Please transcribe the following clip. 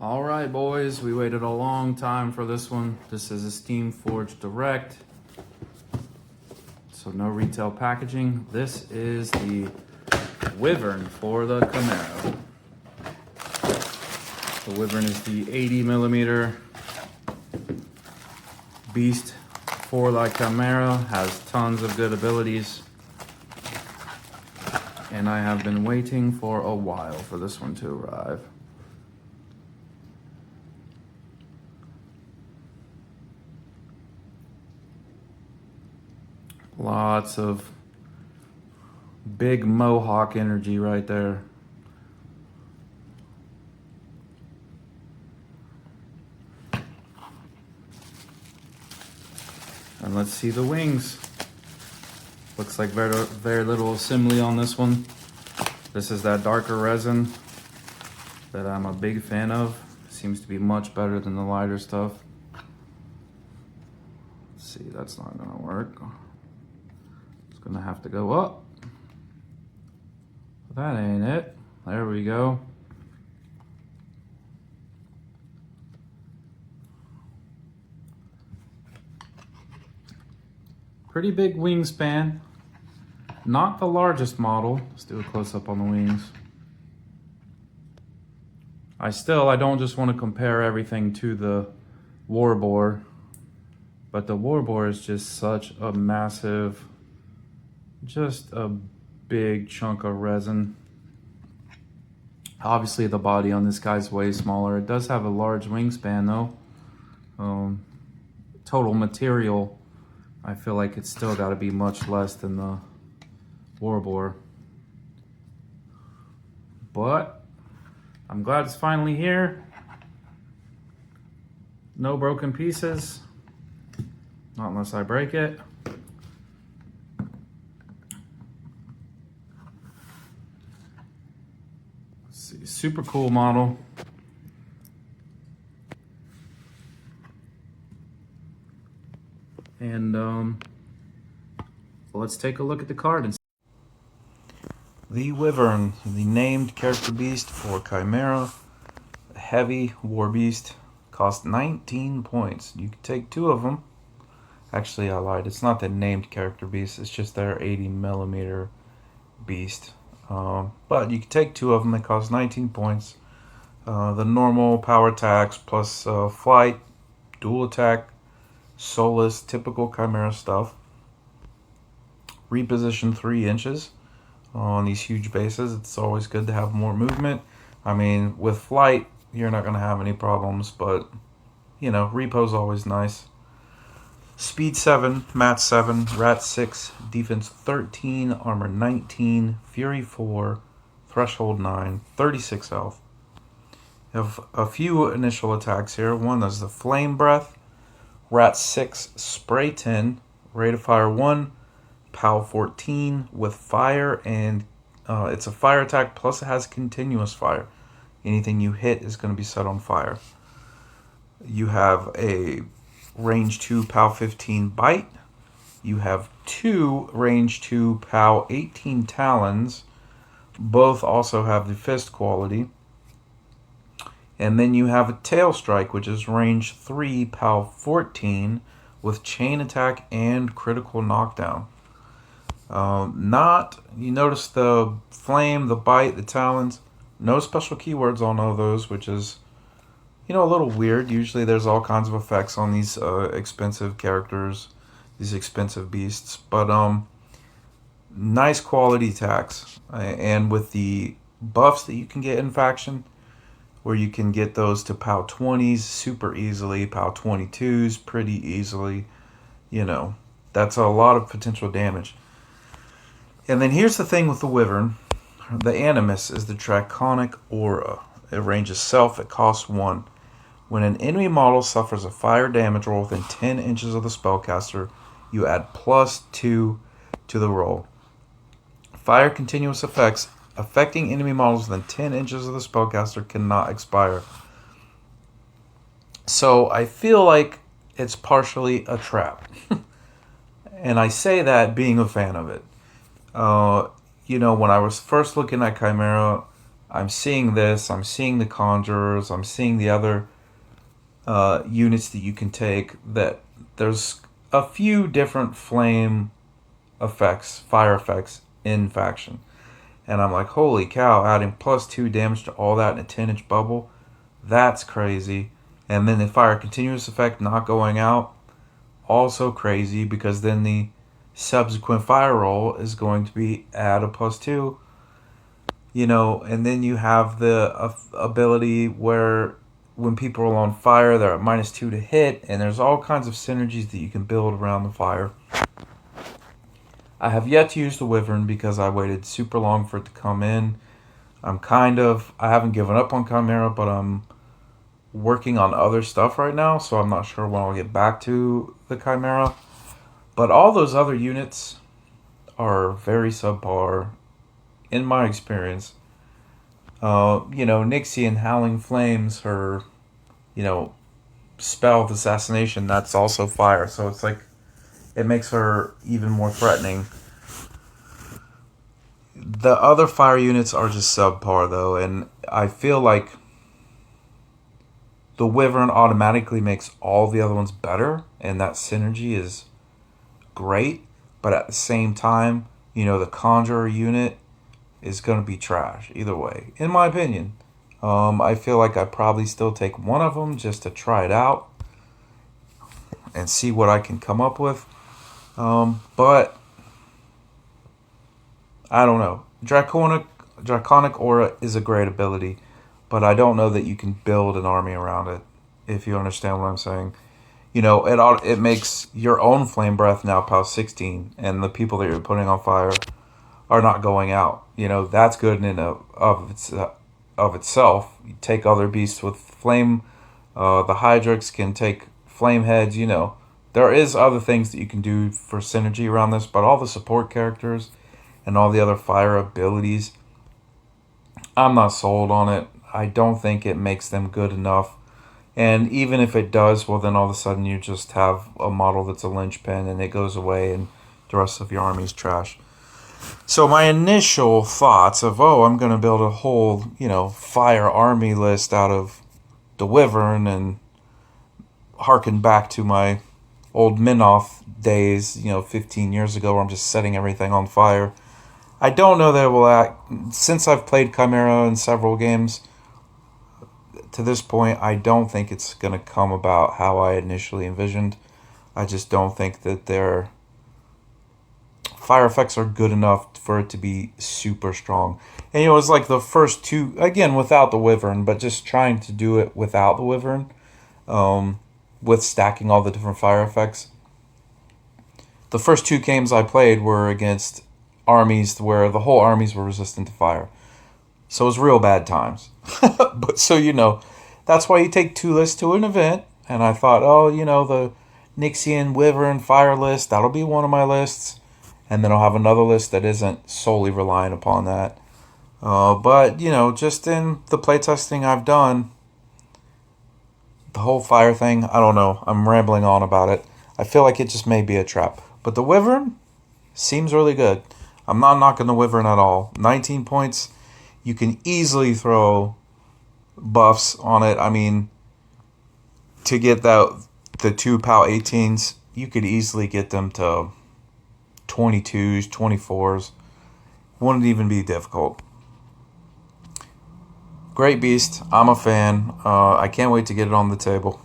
All right, boys, we waited a long time for this one. This is a Steam Forge Direct, so no retail packaging. This is the Wyvern for the Khymaera. The Wyvern is the 80 millimeter beast for the Khymaera, has tons of good abilities, and I have been waiting for a while for this one to arrive. Lots of big mohawk energy right there. And let's see the wings. Looks like very little assembly on this one. This is that darker resin that I'm a big fan of. Seems to be much better than the lighter stuff. Let's see, that's not gonna work. Gonna have to go up. That ain't it. There we go. Pretty big wingspan. Not the largest model. Let's do a close up on the wings. I don't just want to compare everything to the Warboar, but the Warboar is just such a massive, just a big chunk of resin. Obviously the body on this guy's way smaller. It does have a large wingspan though. Total material, I feel like it's still got to be much less than the Warboar. But I'm glad it's finally here. No broken pieces. Not unless I break it. Super cool model. And let's take a look at the card. The Wyvern, the named character beast for Khymaera, a heavy war beast, cost 19 points. You can take two of them. Actually, I lied. It's not the named character beast. It's just their 80 millimeter beast. But you can take two of them. They cost 19 points. The normal power attacks plus flight, dual attack, soulless, typical Khymaera stuff. Reposition 3 inches on these huge bases. It's always good to have more movement. I mean, with flight, you're not going to have any problems, but, you know, repo's always nice. Speed 7, Mat 7, Rat 6, Defense 13, Armor 19, Fury 4, Threshold 9, 36 health. You have a few initial attacks here. One is the Flame Breath, Rat 6, Spray 10, Rate of Fire 1, POW 14 with Fire, and it's a fire attack plus it has continuous fire. Anything you hit is going to be set on fire. You have a range 2 POW 15 Bite. You have 2 range 2 POW 18 Talons. Both also have the fist quality. And then you have a Tail Strike, which is range 3 POW 14 with chain attack and critical knockdown. You notice the flame, the bite, the talons. No special keywords on all those, which is, you know, a little weird. Usually there's all kinds of effects on these expensive characters, these expensive beasts. But nice quality attacks. And with the buffs that you can get in faction, where you can get those to POW 20s super easily, POW 22s pretty easily, you know, that's a lot of potential damage. And then here's the thing with the Wyvern. The Animus is the Draconic Aura. It ranges self, it costs 1. When an enemy model suffers a fire damage roll within 10 inches of the spellcaster, you add +2 to the roll. Fire continuous effects affecting enemy models within 10 inches of the spellcaster cannot expire. So I feel like it's partially a trap. And I say that being a fan of it. You know, when I was first looking at Khymaera, I'm seeing this. I'm seeing the conjurers. I'm seeing the other units that you can take. That there's a few different flame effects, fire effects in faction, and I'm like, holy cow! Adding +2 damage to all that in a 10-inch bubble, that's crazy. And then the fire continuous effect not going out, also crazy because then the subsequent fire roll is going to be add a +2. And then you have the ability where when people are on fire, they're at -2 to hit, and there's all kinds of synergies that you can build around the fire. I have yet to use the Wyvern because I waited super long for it to come in. I haven't given up on Khymaera, but I'm working on other stuff right now, so I'm not sure when I'll get back to the Khymaera. But all those other units are very subpar, in my experience. Nixie and Howling Flames, her, spell of assassination, that's also fire. So it's like, it makes her even more threatening. The other fire units are just subpar, though, and I feel like the Wyvern automatically makes all the other ones better, and that synergy is great. But at the same time, the Conjurer unit is going to be trash either way, in my opinion. I feel like I'd probably still take one of them just to try it out and see what I can come up with. But I don't know. Draconic Aura is a great ability, but I don't know that you can build an army around it, if you understand what I'm saying. It makes your own Flame Breath now POW 16, and the people that you're putting on fire are not going out. That's good in and of itself. You take other beasts with flame. The Hydrix can take flame heads. There is other things that you can do for synergy around this, but all the support characters and all the other fire abilities, I'm not sold on it. I don't think it makes them good enough. And even if it does, well, then all of a sudden you just have a model that's a linchpin and it goes away and the rest of your army's trash. So my initial thoughts of, I'm going to build a whole, fire army list out of the Wyvern and harken back to my old Minoth days, 15 years ago, where I'm just setting everything on fire. I don't know that it will act. Since I've played Khymaera in several games, to this point, I don't think it's going to come about how I initially envisioned. I just don't think that their fire effects are good enough for it to be super strong. And it was like the first two, again, without the Wyvern, but just trying to do it without the Wyvern, with stacking all the different fire effects. The first two games I played were against armies where the whole armies were resistant to fire. So it was real bad times. But that's why you take two lists to an event. And I thought, the Nixian Wyvern fire list, that'll be one of my lists. And then I'll have another list that isn't solely reliant upon that. But just in the playtesting I've done, the whole fire thing, I don't know. I'm rambling on about it. I feel like it just may be a trap. But the Wyvern seems really good. I'm not knocking the Wyvern at all. 19 points. You can easily throw buffs on it. I mean, to get the 2 POW 18s, you could easily get them to 22s, 24s. Wouldn't even be difficult. Great beast. I'm a fan. I can't wait to get it on the table.